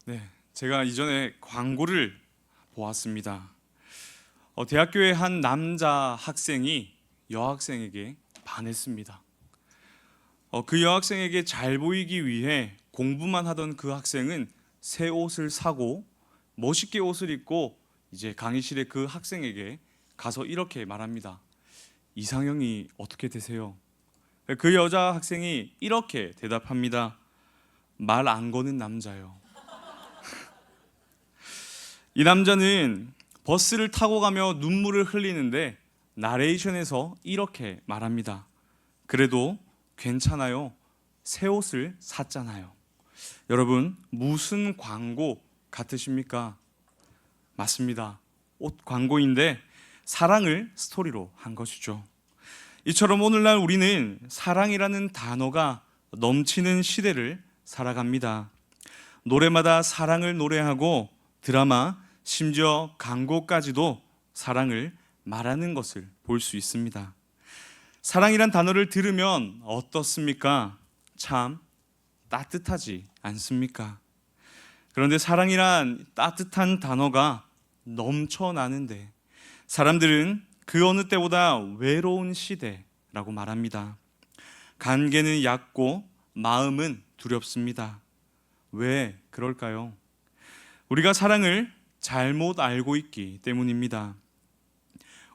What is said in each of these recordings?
네, 제가 이전에 광고를 보았습니다. 대학교의 한 남자 학생이 여학생에게 반했습니다. 그 여학생에게 잘 보이기 위해 공부만 하던 그 학생은 새 옷을 사고 멋있게 옷을 입고 이제 강의실에 그 학생에게 가서 이렇게 말합니다. 이상형이 어떻게 되세요? 그 여자 학생이 이렇게 대답합니다. 말 안 거는 남자요. 이 남자는 버스를 타고 가며 눈물을 흘리는데 나레이션에서 이렇게 말합니다. 그래도 괜찮아요. 새 옷을 샀잖아요. 여러분, 무슨 광고 같으십니까? 맞습니다. 옷 광고인데 사랑을 스토리로 한 것이죠. 이처럼 오늘날 우리는 사랑이라는 단어가 넘치는 시대를 살아갑니다. 노래마다 사랑을 노래하고 드라마, 심지어 광고까지도 사랑을 말하는 것을 볼 수 있습니다. 사랑이란 단어를 들으면 어떻습니까? 참 따뜻하지 않습니까? 그런데 사랑이란 따뜻한 단어가 넘쳐나는데 사람들은 그 어느 때보다 외로운 시대라고 말합니다. 관계는 얕고 마음은 두렵습니다. 왜 그럴까요? 우리가 사랑을 잘못 알고 있기 때문입니다.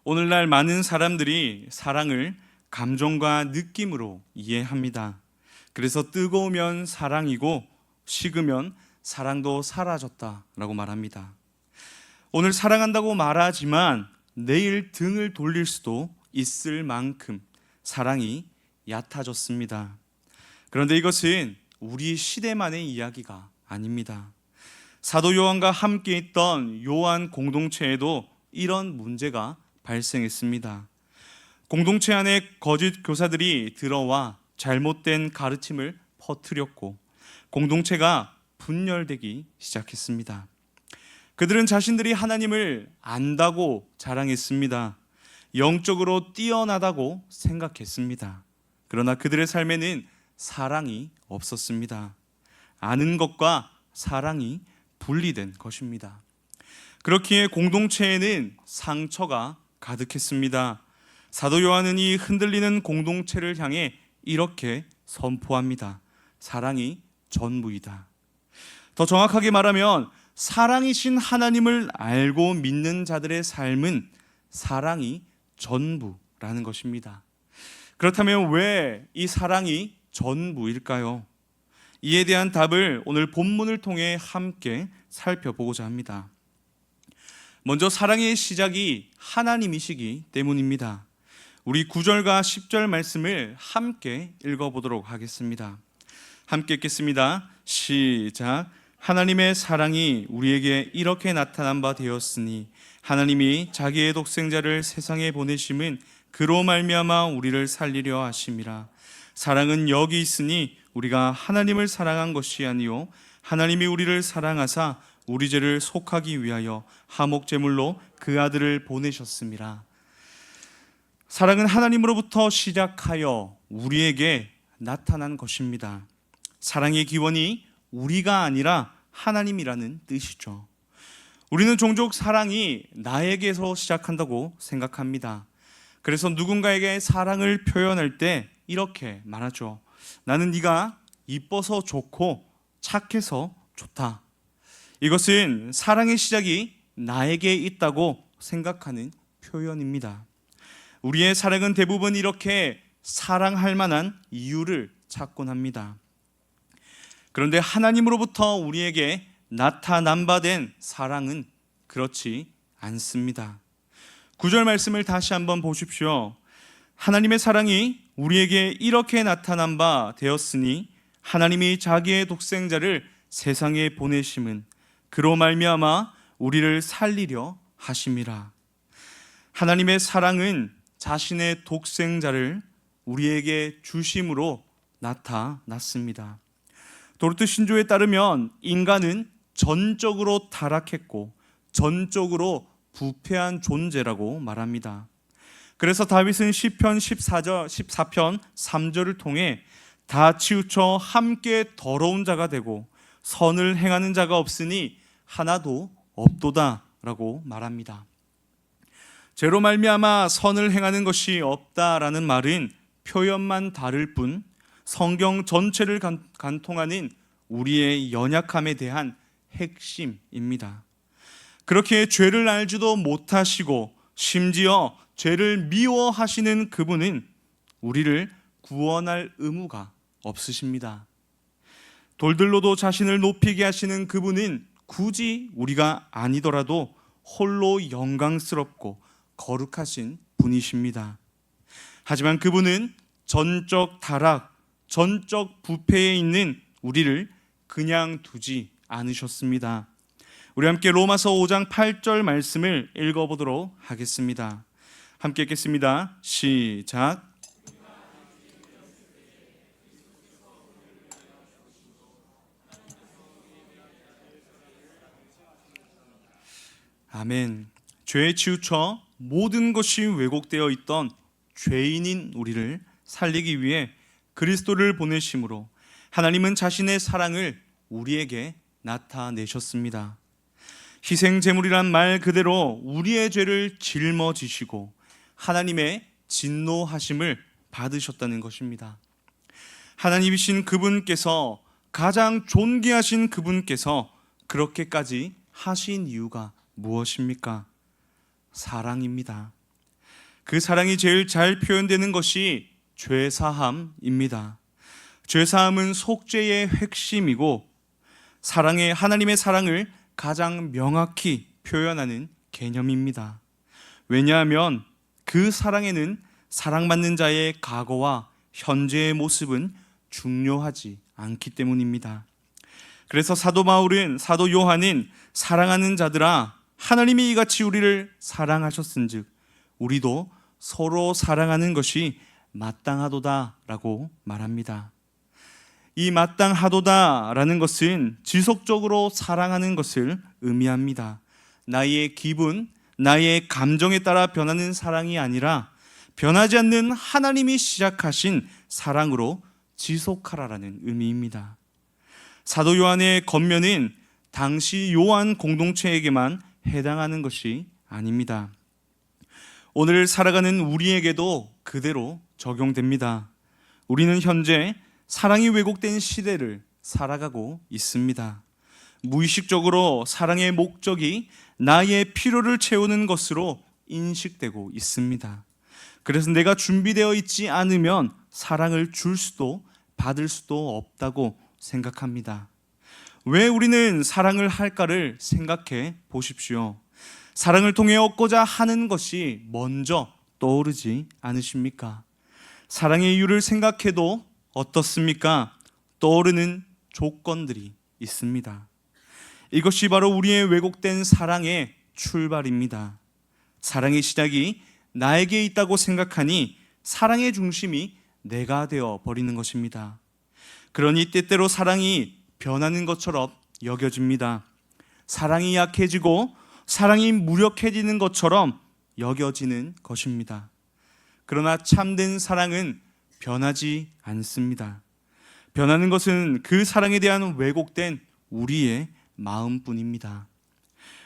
오늘날 많은 사람들이 사랑을 감정과 느낌으로 이해합니다. 그래서 뜨거우면 사랑이고 식으면 사랑도 사라졌다라고 말합니다. 오늘 사랑한다고 말하지만 내일 등을 돌릴 수도 있을 만큼 사랑이 얕아졌습니다. 그런데 이것은 우리 시대만의 이야기가 아닙니다. 사도 요한과 함께 있던 요한 공동체에도 이런 문제가 발생했습니다. 공동체 안에 거짓 교사들이 들어와 잘못된 가르침을 퍼뜨렸고 공동체가 분열되기 시작했습니다. 그들은 자신들이 하나님을 안다고 자랑했습니다. 영적으로 뛰어나다고 생각했습니다. 그러나 그들의 삶에는 사랑이 없었습니다. 아는 것과 사랑이 분리된 것입니다. 그렇기에 공동체에는 상처가 가득했습니다. 사도 요한은 이 흔들리는 공동체를 향해 이렇게 선포합니다. 사랑이 전부이다. 더 정확하게 말하면 사랑이신 하나님을 알고 믿는 자들의 삶은 사랑이 전부라는 것입니다. 그렇다면 왜 이 사랑이 전부일까요? 이에 대한 답을 오늘 본문을 통해 함께 살펴보고자 합니다. 먼저 사랑의 시작이 하나님이시기 때문입니다. 우리 9절과 10절 말씀을 함께 읽어보도록 하겠습니다. 함께 읽겠습니다. 시작. 하나님의 사랑이 우리에게 이렇게 나타난 바 되었으니 하나님이 자기의 독생자를 세상에 보내심은 그로 말미암아 우리를 살리려 하심이라. 사랑은 여기 있으니 우리가 하나님을 사랑한 것이 아니요 하나님이 우리를 사랑하사 우리 죄를 속하기 위하여 화목 제물로 그 아들을 보내셨음이라. 사랑은 하나님으로부터 시작하여 우리에게 나타난 것입니다. 사랑의 기원이 우리가 아니라 하나님이라는 뜻이죠. 우리는 종종 사랑이 나에게서 시작한다고 생각합니다. 그래서 누군가에게 사랑을 표현할 때 이렇게 말하죠. 나는 네가 이뻐서 좋고 착해서 좋다. 이것은 사랑의 시작이 나에게 있다고 생각하는 표현입니다. 우리의 사랑은 대부분 이렇게 사랑할 만한 이유를 찾곤 합니다. 그런데 하나님으로부터 우리에게 나타난 바 된 사랑은 그렇지 않습니다. 9절 말씀을 다시 한번 보십시오. 하나님의 사랑이 우리에게 이렇게 나타난 바 되었으니 하나님이 자기의 독생자를 세상에 보내심은 그로 말미암아 우리를 살리려 하심이라. 하나님의 사랑은 자신의 독생자를 우리에게 주심으로 나타났습니다. 도르트 신조에 따르면 인간은 전적으로 타락했고 전적으로 부패한 존재라고 말합니다. 그래서 다윗은 시편 14편 3절을 통해 다 치우쳐 함께 더러운 자가 되고 선을 행하는 자가 없으니 하나도 없도다라고 말합니다. 죄로 말미암아 선을 행하는 것이 없다라는 말은 표현만 다를 뿐 성경 전체를 관통하는 우리의 연약함에 대한 핵심입니다. 그렇게 죄를 알지도 못하시고 심지어 죄를 미워하시는 그분은 우리를 구원할 의무가 없으십니다. 돌들로도 자신을 높이게 하시는 그분은 굳이 우리가 아니더라도 홀로 영광스럽고 거룩하신 분이십니다. 하지만 그분은 전적 타락, 전적 부패에 있는 우리를 그냥 두지 않으셨습니다. 우리 함께 로마서 5장 8절 말씀을 읽어보도록 하겠습니다. 함께 읽겠습니다. 시작. 아멘. 죄에 치우쳐 모든 것이 왜곡되어 있던 죄인인 우리를 살리기 위해 그리스도를 보내심으로 하나님은 자신의 사랑을 우리에게 나타내셨습니다. 희생제물이란 말 그대로 우리의 죄를 짊어지시고 하나님의 진노하심을 받으셨다는 것입니다. 하나님이신 그분께서, 가장 존귀하신 그분께서 그렇게까지 하신 이유가 무엇입니까? 사랑입니다. 그 사랑이 제일 잘 표현되는 것이 죄사함입니다. 죄사함은 속죄의 핵심이고 사랑의 하나님의 사랑을 가장 명확히 표현하는 개념입니다. 왜냐하면 그 사랑에는 사랑받는 자의 과거와 현재의 모습은 중요하지 않기 때문입니다. 그래서 사도 바울은, 사도 요한은 사랑하는 자들아 하나님이 이같이 우리를 사랑하셨은즉 우리도 서로 사랑하는 것이 마땅하도다라고 말합니다. 이 마땅하도다라는 것은 지속적으로 사랑하는 것을 의미합니다. 나의 기분, 나의 감정에 따라 변하는 사랑이 아니라 변하지 않는 하나님이 시작하신 사랑으로 지속하라라는 의미입니다. 사도 요한의 겉면은 당시 요한 공동체에게만 해당하는 것이 아닙니다. 오늘 살아가는 우리에게도 그대로 적용됩니다. 우리는 현재 사랑이 왜곡된 시대를 살아가고 있습니다. 무의식적으로 사랑의 목적이 나의 필요를 채우는 것으로 인식되고 있습니다. 그래서 내가 준비되어 있지 않으면 사랑을 줄 수도 받을 수도 없다고 생각합니다. 왜 우리는 사랑을 할까를 생각해 보십시오. 사랑을 통해 얻고자 하는 것이 먼저 떠오르지 않으십니까? 사랑의 이유를 생각해도 어떻습니까? 떠오르는 조건들이 있습니다. 이것이 바로 우리의 왜곡된 사랑의 출발입니다. 사랑의 시작이 나에게 있다고 생각하니 사랑의 중심이 내가 되어 버리는 것입니다. 그러니 때때로 사랑이 변하는 것처럼 여겨집니다. 사랑이 약해지고 사랑이 무력해지는 것처럼 여겨지는 것입니다. 그러나 참된 사랑은 변하지 않습니다. 변하는 것은 그 사랑에 대한 왜곡된 우리의 마음뿐입니다.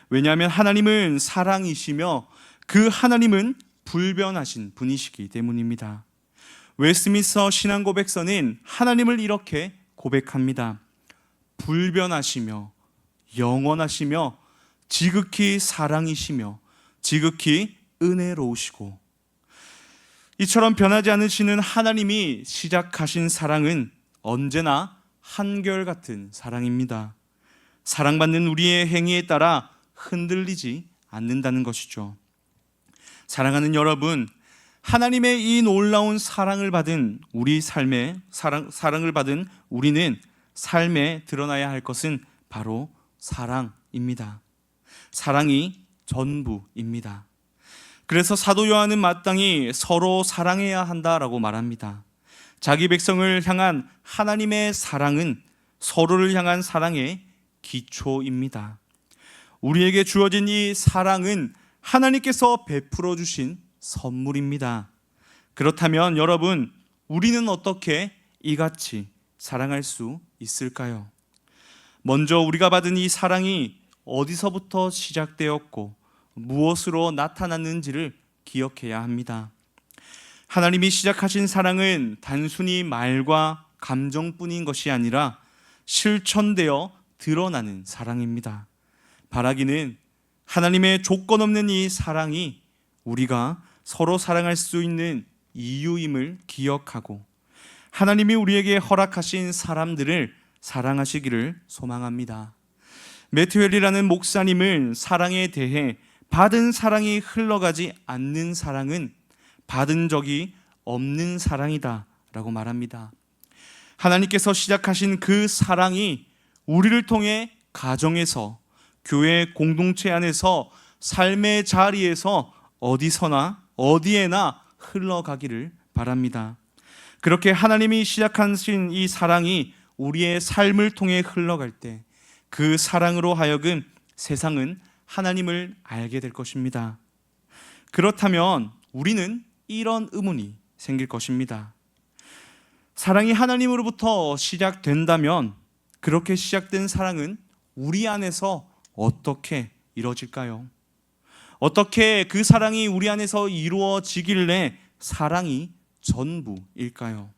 왜냐하면 하나님은 사랑이시며 그 하나님은 불변하신 분이시기 때문입니다. 웨스트민스터 신앙고백서는 하나님을 이렇게 고백합니다. 불변하시며 영원하시며 지극히 사랑이시며 지극히 은혜로우시고, 이처럼 변하지 않으시는 하나님이 시작하신 사랑은 언제나 한결같은 사랑입니다. 사랑받는 우리의 행위에 따라 흔들리지 않는다는 것이죠. 사랑하는 여러분, 하나님의 이 놀라운 사랑을 받은 우리 삶에 사랑을 받은 우리는 삶에 드러나야 할 것은 바로 사랑입니다. 사랑이 전부입니다. 그래서 사도 요한은 마땅히 서로 사랑해야 한다라고 말합니다. 자기 백성을 향한 하나님의 사랑은 서로를 향한 사랑의 기초입니다. 우리에게 주어진 이 사랑은 하나님께서 베풀어 주신 선물입니다. 그렇다면 여러분, 우리는 어떻게 이같이 사랑할 수 있을까요? 먼저 우리가 받은 이 사랑이 어디서부터 시작되었고 무엇으로 나타났는지를 기억해야 합니다. 하나님이 시작하신 사랑은 단순히 말과 감정뿐인 것이 아니라 실천되어 드러나는 사랑입니다. 바라기는 하나님의 조건 없는 이 사랑이 우리가 서로 사랑할 수 있는 이유임을 기억하고 하나님이 우리에게 허락하신 사람들을 사랑하시기를 소망합니다. 매튜 헬이라는 목사님은 사랑에 대해 받은 사랑이 흘러가지 않는 사랑은 받은 적이 없는 사랑이다 라고 말합니다. 하나님께서 시작하신 그 사랑이 우리를 통해 가정에서, 교회 공동체 안에서, 삶의 자리에서 어디서나 어디에나 흘러가기를 바랍니다. 그렇게 하나님이 시작하신 이 사랑이 우리의 삶을 통해 흘러갈 때 그 사랑으로 하여금 세상은 하나님을 알게 될 것입니다. 그렇다면 우리는 이런 의문이 생길 것입니다. 사랑이 하나님으로부터 시작된다면 그렇게 시작된 사랑은 우리 안에서 어떻게 이루어질까요? 어떻게 그 사랑이 우리 안에서 이루어지길래 사랑이 전부일까요?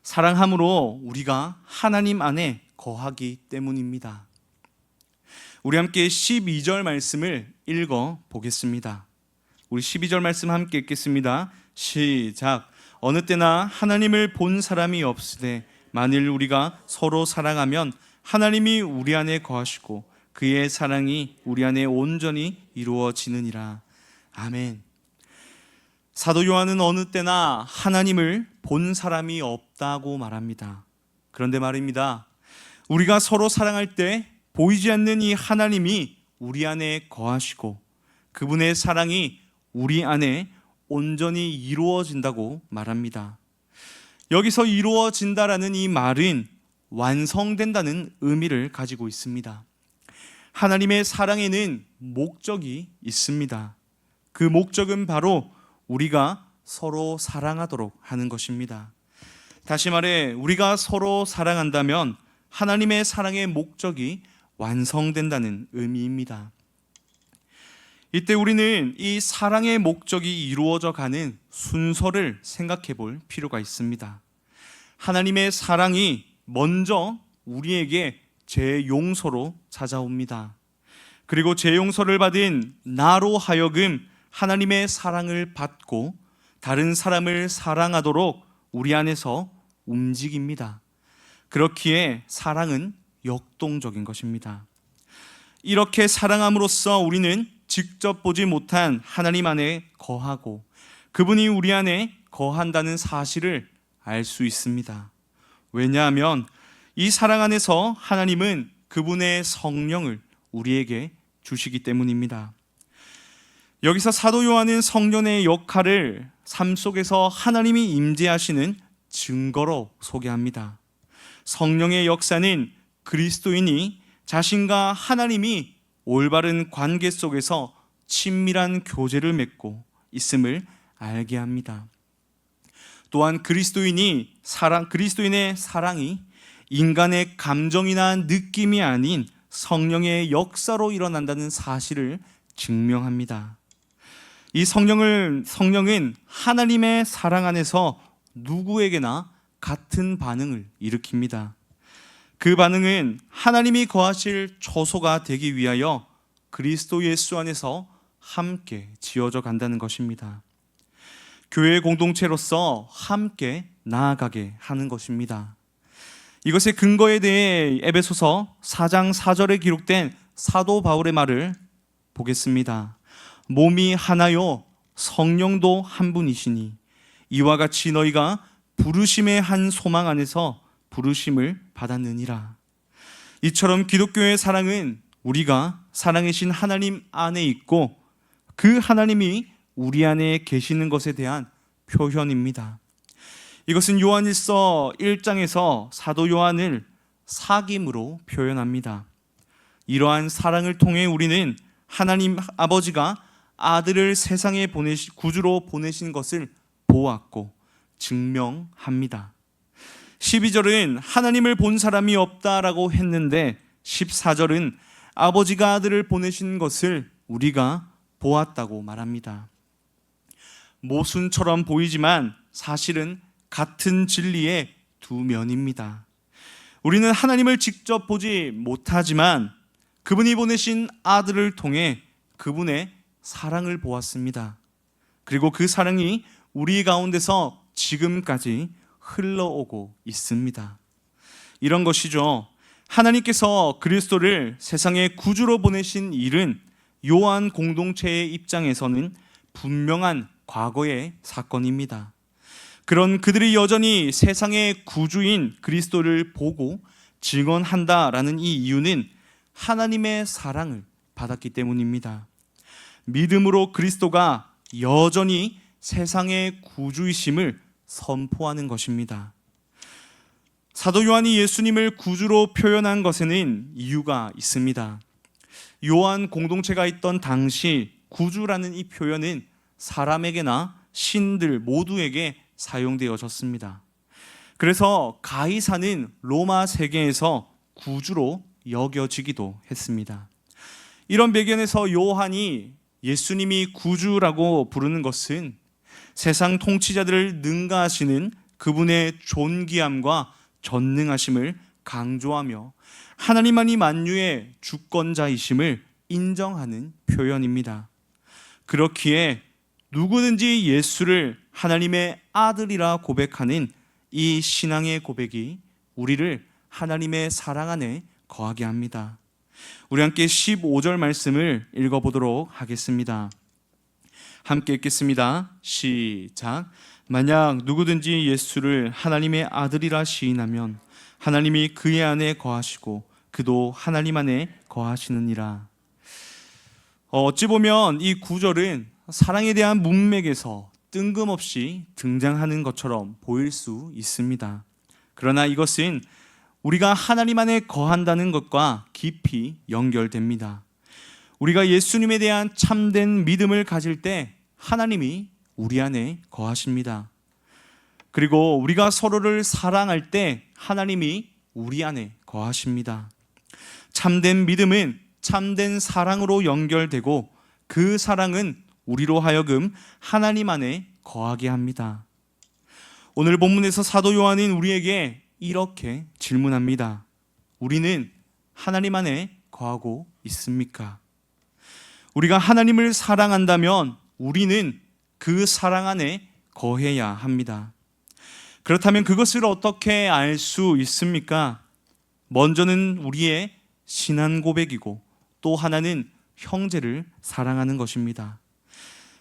사랑함으로 우리가 하나님 안에 거하기 때문입니다. 우리 함께 12절 말씀을 읽어 보겠습니다. 우리 12절 말씀 함께 읽겠습니다. 시작. 어느 때나 하나님을 본 사람이 없으되 만일 우리가 서로 사랑하면 하나님이 우리 안에 거하시고 그의 사랑이 우리 안에 온전히 이루어지느니라. 아멘. 사도 요한은 어느 때나 하나님을 본 사람이 없다고 말합니다. 그런데 말입니다. 우리가 서로 사랑할 때 보이지 않는 이 하나님이 우리 안에 거하시고 그분의 사랑이 우리 안에 온전히 이루어진다고 말합니다. 여기서 이루어진다라는 이 말은 완성된다는 의미를 가지고 있습니다. 하나님의 사랑에는 목적이 있습니다. 그 목적은 바로 우리가 서로 사랑하도록 하는 것입니다. 다시 말해 우리가 서로 사랑한다면 하나님의 사랑의 목적이 완성된다는 의미입니다. 이때 우리는 이 사랑의 목적이 이루어져 가는 순서를 생각해 볼 필요가 있습니다. 하나님의 사랑이 먼저 우리에게 재용서로 찾아옵니다. 그리고 재용서를 받은 나로 하여금 하나님의 사랑을 받고 다른 사람을 사랑하도록 우리 안에서 움직입니다. 그렇기에 사랑은 역동적인 것입니다. 이렇게 사랑함으로써 우리는 직접 보지 못한 하나님 안에 거하고 그분이 우리 안에 거한다는 사실을 알 수 있습니다. 왜냐하면 이 사랑 안에서 하나님은 그분의 성령을 우리에게 주시기 때문입니다. 여기서 사도 요한은 성령의 역할을 삶 속에서 하나님이 임재하시는 증거로 소개합니다. 성령의 역사는 그리스도인이 자신과 하나님이 올바른 관계 속에서 친밀한 교제를 맺고 있음을 알게 합니다. 또한 그리스도인의 사랑이 인간의 감정이나 느낌이 아닌 성령의 역사로 일어난다는 사실을 증명합니다. 이 성령은 하나님의 사랑 안에서 누구에게나 같은 반응을 일으킵니다. 그 반응은 하나님이 거하실 처소가 되기 위하여 그리스도 예수 안에서 함께 지어져 간다는 것입니다. 교회 공동체로서 함께 나아가게 하는 것입니다. 이것의 근거에 대해 에베소서 4장 4절에 기록된 사도 바울의 말을 보겠습니다. 몸이 하나요 성령도 한 분이시니 이와 같이 너희가 부르심의 한 소망 안에서 부르심을 받았느니라. 이처럼 기독교의 사랑은 우리가 사랑이신 하나님 안에 있고 그 하나님이 우리 안에 계시는 것에 대한 표현입니다. 이것은 요한일서 1장에서 사도 요한을 사귐으로 표현합니다. 이러한 사랑을 통해 우리는 하나님 아버지가 아들을 세상에 구주로 보내신 것을 보았고 증명합니다. 12절은 하나님을 본 사람이 없다라고 했는데 14절은 아버지가 아들을 보내신 것을 우리가 보았다고 말합니다. 모순처럼 보이지만 사실은 같은 진리의 두 면입니다. 우리는 하나님을 직접 보지 못하지만 그분이 보내신 아들을 통해 그분의 사랑을 보았습니다. 그리고 그 사랑이 우리 가운데서 지금까지 흘러오고 있습니다. 이런 것이죠. 하나님께서 그리스도를 세상의 구주로 보내신 일은 요한 공동체의 입장에서는 분명한 과거의 사건입니다. 그런 그들이 여전히 세상의 구주인 그리스도를 보고 증언한다라는 이 이유는 하나님의 사랑을 받았기 때문입니다. 믿음으로 그리스도가 여전히 세상의 구주이심을 선포하는 것입니다. 사도 요한이 예수님을 구주로 표현한 것에는 이유가 있습니다. 요한 공동체가 있던 당시 구주라는 이 표현은 사람에게나 신들 모두에게 사용되어졌습니다. 그래서 가이사는 로마 세계에서 구주로 여겨지기도 했습니다. 이런 배경에서 요한이 예수님이 구주라고 부르는 것은 세상 통치자들을 능가하시는 그분의 존귀함과 전능하심을 강조하며 하나님만이 만유의 주권자이심을 인정하는 표현입니다. 그렇기에 누구든지 예수를 하나님의 아들이라 고백하는 이 신앙의 고백이 우리를 하나님의 사랑 안에 거하게 합니다. 우리 함께 15절 말씀을 읽어보도록 하겠습니다. 함께 읽겠습니다. 시작. 만약 누구든지 예수를 하나님의 아들이라 시인하면 하나님이 그의 안에 거하시고 그도 하나님 안에 거하시느니라. 어찌 보면 이 구절은 사랑에 대한 문맥에서 뜬금없이 등장하는 것처럼 보일 수 있습니다. 그러나 이것은 우리가 하나님 안에 거한다는 것과 깊이 연결됩니다. 우리가 예수님에 대한 참된 믿음을 가질 때 하나님이 우리 안에 거하십니다. 그리고 우리가 서로를 사랑할 때 하나님이 우리 안에 거하십니다. 참된 믿음은 참된 사랑으로 연결되고 그 사랑은 우리로 하여금 하나님 안에 거하게 합니다. 오늘 본문에서 사도 요한은 우리에게 이렇게 질문합니다. 우리는 하나님 안에 거하고 있습니까? 우리가 하나님을 사랑한다면 우리는 그 사랑 안에 거해야 합니다. 그렇다면 그것을 어떻게 알 수 있습니까? 먼저는 우리의 신앙 고백이고 또 하나는 형제를 사랑하는 것입니다.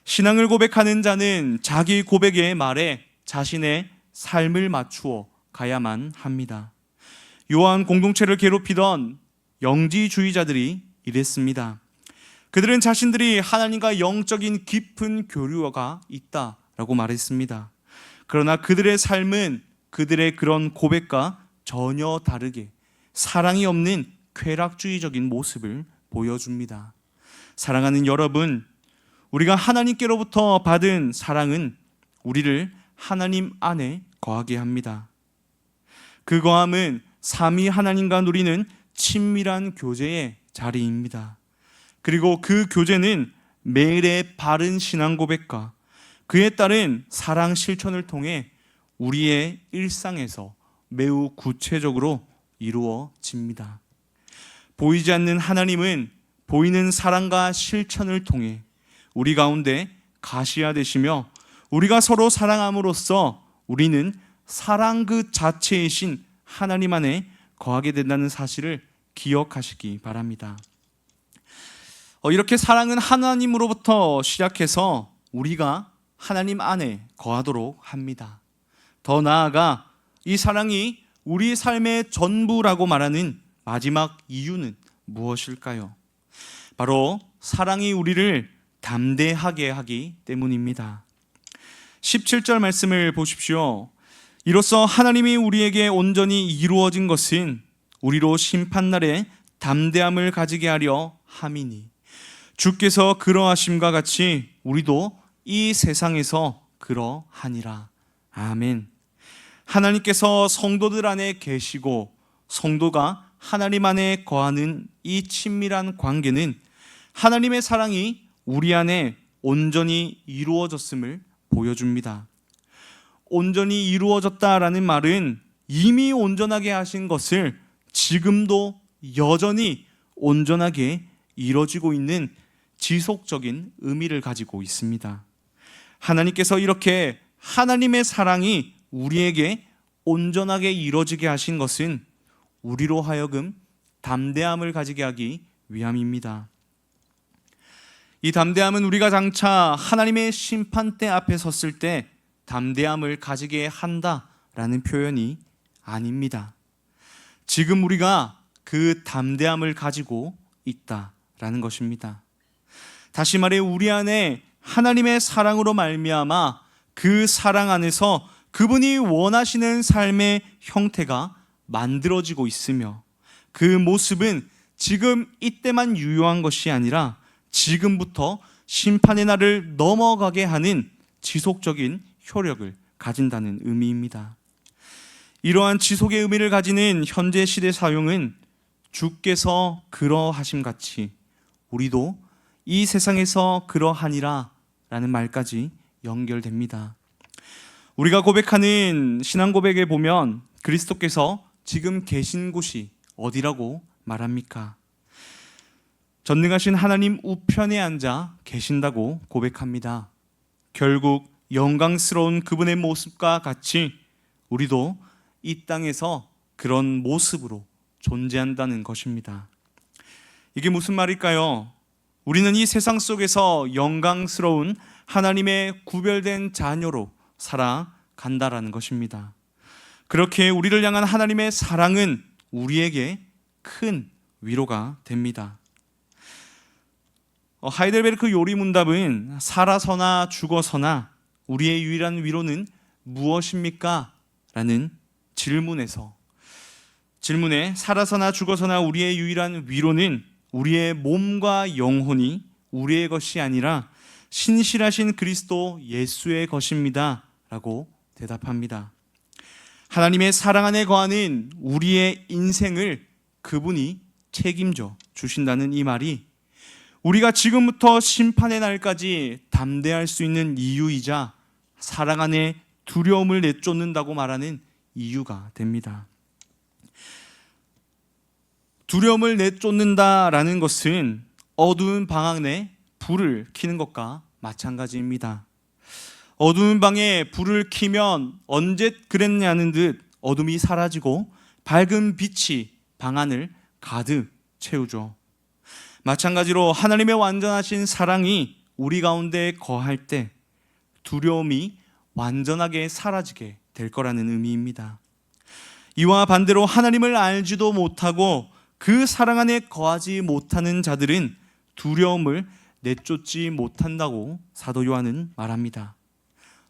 신앙을 고백하는 자는 자기 고백의 말에 자신의 삶을 맞추어 가야만 합니다. 요한 공동체를 괴롭히던 영지주의자들이 이랬습니다. 그들은 자신들이 하나님과 영적인 깊은 교류가 있다라고 말했습니다. 그러나 그들의 삶은 그들의 그런 고백과 전혀 다르게 사랑이 없는 쾌락주의적인 모습을 보여줍니다. 사랑하는 여러분, 우리가 하나님께로부터 받은 사랑은 우리를 하나님 안에 거하게 합니다. 그 거함은 삼위 하나님과 누리는 친밀한 교제의 자리입니다. 그리고 그 교제는 매일의 바른 신앙 고백과 그에 따른 사랑 실천을 통해 우리의 일상에서 매우 구체적으로 이루어집니다. 보이지 않는 하나님은 보이는 사랑과 실천을 통해 우리 가운데 가시화되시며 우리가 서로 사랑함으로써 우리는 사랑 그 자체이신 하나님 안에 거하게 된다는 사실을 기억하시기 바랍니다. 이렇게 사랑은 하나님으로부터 시작해서 우리가 하나님 안에 거하도록 합니다. 더 나아가 이 사랑이 우리 삶의 전부라고 말하는 마지막 이유는 무엇일까요? 바로 사랑이 우리를 담대하게 하기 때문입니다. 17절 말씀을 보십시오. 이로써 하나님이 우리에게 온전히 이루어진 것은 우리로 심판날에 담대함을 가지게 하려 함이니 주께서 그러하심과 같이 우리도 이 세상에서 그러하니라. 아멘. 하나님께서 성도들 안에 계시고 성도가 하나님 안에 거하는 이 친밀한 관계는 하나님의 사랑이 우리 안에 온전히 이루어졌음을 보여줍니다. 온전히 이루어졌다라는 말은 이미 온전하게 하신 것을 지금도 여전히 온전하게 이루어지고 있는 지속적인 의미를 가지고 있습니다. 하나님께서 이렇게 하나님의 사랑이 우리에게 온전하게 이루어지게 하신 것은 우리로 하여금 담대함을 가지게 하기 위함입니다. 이 담대함은 우리가 장차 하나님의 심판대 앞에 섰을 때 담대함을 가지게 한다라는 표현이 아닙니다. 지금 우리가 그 담대함을 가지고 있다라는 것입니다. 다시 말해 우리 안에 하나님의 사랑으로 말미암아 그 사랑 안에서 그분이 원하시는 삶의 형태가 만들어지고 있으며 그 모습은 지금 이때만 유효한 것이 아니라 지금부터 심판의 날을 넘어가게 하는 지속적인 효력을 가진다는 의미입니다. 이러한 지속의 의미를 가지는 현재 시대 사용은 주께서 그러하심 같이 우리도 이 세상에서 그러하니라 라는 말까지 연결됩니다. 우리가 고백하는 신앙 고백에 보면 그리스도께서 지금 계신 곳이 어디라고 말합니까? 전능하신 하나님 우편에 앉아 계신다고 고백합니다. 결국 영광스러운 그분의 모습과 같이 우리도 이 땅에서 그런 모습으로 존재한다는 것입니다. 이게 무슨 말일까요? 우리는 이 세상 속에서 영광스러운 하나님의 구별된 자녀로 살아간다라는 것입니다. 그렇게 우리를 향한 하나님의 사랑은 우리에게 큰 위로가 됩니다. 하이델베르크 요리문답은 살아서나 죽어서나 우리의 유일한 위로는 무엇입니까? 라는 질문에 살아서나 죽어서나 우리의 유일한 위로는 우리의 몸과 영혼이 우리의 것이 아니라 신실하신 그리스도 예수의 것입니다 라고 대답합니다. 하나님의 사랑 안에 거하는 우리의 인생을 그분이 책임져 주신다는 이 말이 우리가 지금부터 심판의 날까지 담대할 수 있는 이유이자 사랑 안에 두려움을 내쫓는다고 말하는 이유가 됩니다. 두려움을 내쫓는다라는 것은 어두운 방 안에 불을 켜는 것과 마찬가지입니다. 어두운 방에 불을 켜면 언제 그랬냐는 듯 어둠이 사라지고 밝은 빛이 방 안을 가득 채우죠. 마찬가지로 하나님의 완전하신 사랑이 우리 가운데 거할 때 두려움이 완전하게 사라지게 될 거라는 의미입니다. 이와 반대로 하나님을 알지도 못하고 그 사랑 안에 거하지 못하는 자들은 두려움을 내쫓지 못한다고 사도 요한은 말합니다.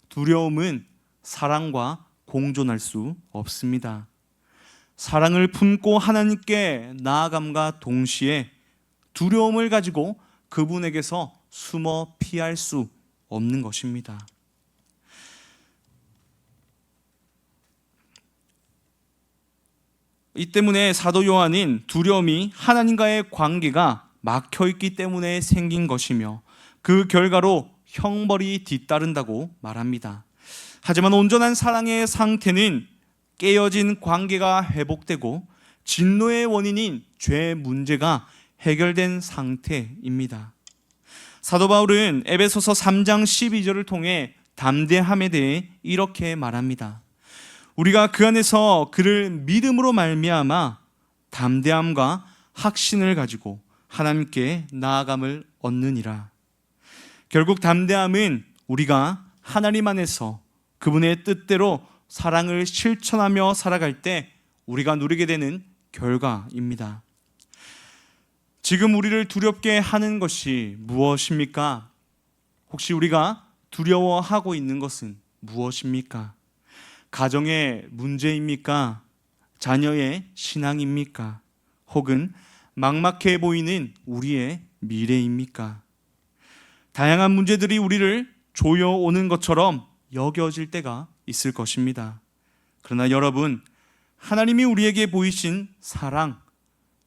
두려움은 사랑과 공존할 수 없습니다. 사랑을 품고 하나님께 나아감과 동시에 두려움을 가지고 그분에게서 숨어 피할 수 없는 것입니다. 이 때문에 사도 요한은 두려움이 하나님과의 관계가 막혀있기 때문에 생긴 것이며 그 결과로 형벌이 뒤따른다고 말합니다. 하지만 온전한 사랑의 상태는 깨어진 관계가 회복되고 진노의 원인인 죄 문제가 해결된 상태입니다. 사도 바울은 에베소서 3장 12절을 통해 담대함에 대해 이렇게 말합니다. 우리가 그 안에서 그를 믿음으로 말미암아 담대함과 확신을 가지고 하나님께 나아감을 얻느니라. 결국 담대함은 우리가 하나님 안에서 그분의 뜻대로 사랑을 실천하며 살아갈 때 우리가 누리게 되는 결과입니다. 지금 우리를 두렵게 하는 것이 무엇입니까? 혹시 우리가 두려워하고 있는 것은 무엇입니까? 가정의 문제입니까? 자녀의 신앙입니까? 혹은 막막해 보이는 우리의 미래입니까? 다양한 문제들이 우리를 조여오는 것처럼 여겨질 때가 있을 것입니다. 그러나 여러분, 하나님이 우리에게 보이신 사랑,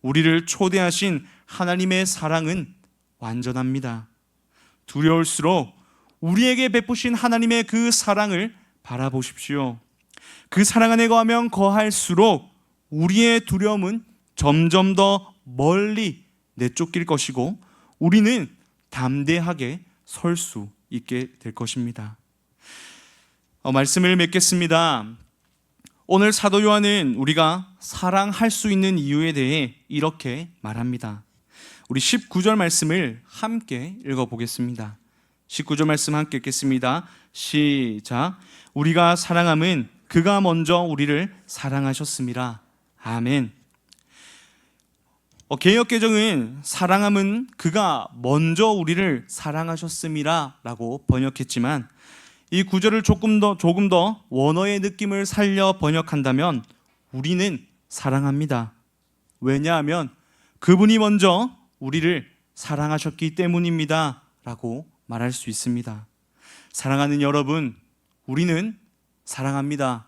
우리를 초대하신 하나님의 사랑은 완전합니다. 두려울수록 우리에게 베푸신 하나님의 그 사랑을 바라보십시오. 그 사랑 안에 거하면 거할수록 우리의 두려움은 점점 더 멀리 내쫓길 것이고 우리는 담대하게 설 수 있게 될 것입니다. 말씀을 맺겠습니다. 오늘 사도 요한은 우리가 사랑할 수 있는 이유에 대해 이렇게 말합니다. 우리 19절 말씀을 함께 읽어보겠습니다. 19절 말씀 함께 읽겠습니다. 시작. 우리가 사랑함은 그가 먼저 우리를 사랑하셨습니다. 아멘. 개역개정은 사랑함은 그가 먼저 우리를 사랑하셨음이라 라고 번역했지만 이 구절을 조금 더 원어의 느낌을 살려 번역한다면 우리는 사랑합니다. 왜냐하면 그분이 먼저 우리를 사랑하셨기 때문입니다 라고 말할 수 있습니다. 사랑하는 여러분, 우리는 사랑합니다.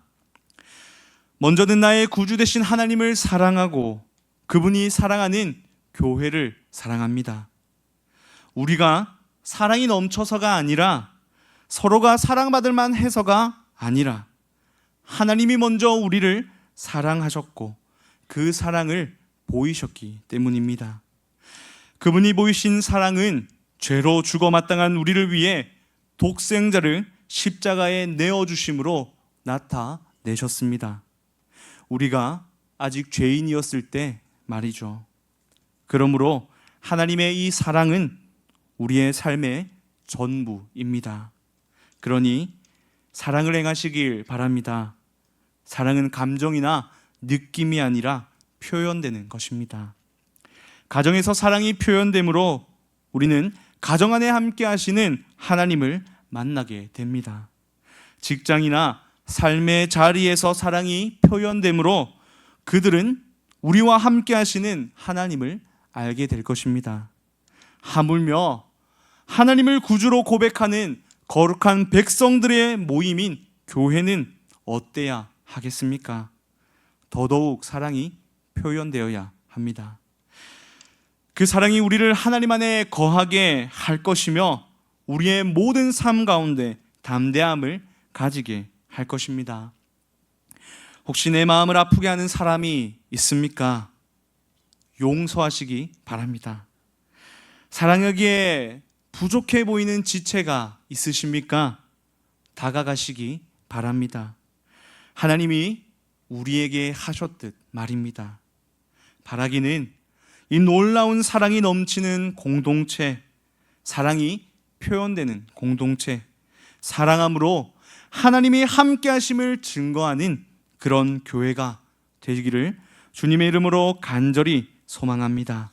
먼저는 나의 구주 되신 하나님을 사랑하고 그분이 사랑하는 교회를 사랑합니다. 우리가 사랑이 넘쳐서가 아니라 서로가 사랑받을 만해서가 아니라 하나님이 먼저 우리를 사랑하셨고 그 사랑을 보이셨기 때문입니다. 그분이 보이신 사랑은 죄로 죽어 마땅한 우리를 위해 독생자를 십자가에 내어주심으로 나타내셨습니다. 우리가 아직 죄인이었을 때 말이죠. 그러므로 하나님의 이 사랑은 우리의 삶의 전부입니다. 그러니 사랑을 행하시길 바랍니다. 사랑은 감정이나 느낌이 아니라 표현되는 것입니다. 가정에서 사랑이 표현되므로 우리는 가정 안에 함께 하시는 하나님을 만나게 됩니다. 직장이나 삶의 자리에서 사랑이 표현되므로 그들은 우리와 함께 하시는 하나님을 알게 될 것입니다. 하물며 하나님을 구주로 고백하는 거룩한 백성들의 모임인 교회는 어때야 하겠습니까? 더더욱 사랑이 표현되어야 합니다. 그 사랑이 우리를 하나님 안에 거하게 할 것이며 우리의 모든 삶 가운데 담대함을 가지게 할 것입니다. 혹시 내 마음을 아프게 하는 사람이 있습니까? 용서하시기 바랍니다. 사랑하기에 부족해 보이는 지체가 있으십니까? 다가가시기 바랍니다. 하나님이 우리에게 하셨듯 말입니다. 바라기는 이 놀라운 사랑이 넘치는 공동체, 사랑이 표현되는 공동체, 사랑함으로 하나님이 함께 하심을 증거하는 그런 교회가 되기를 주님의 이름으로 간절히 소망합니다.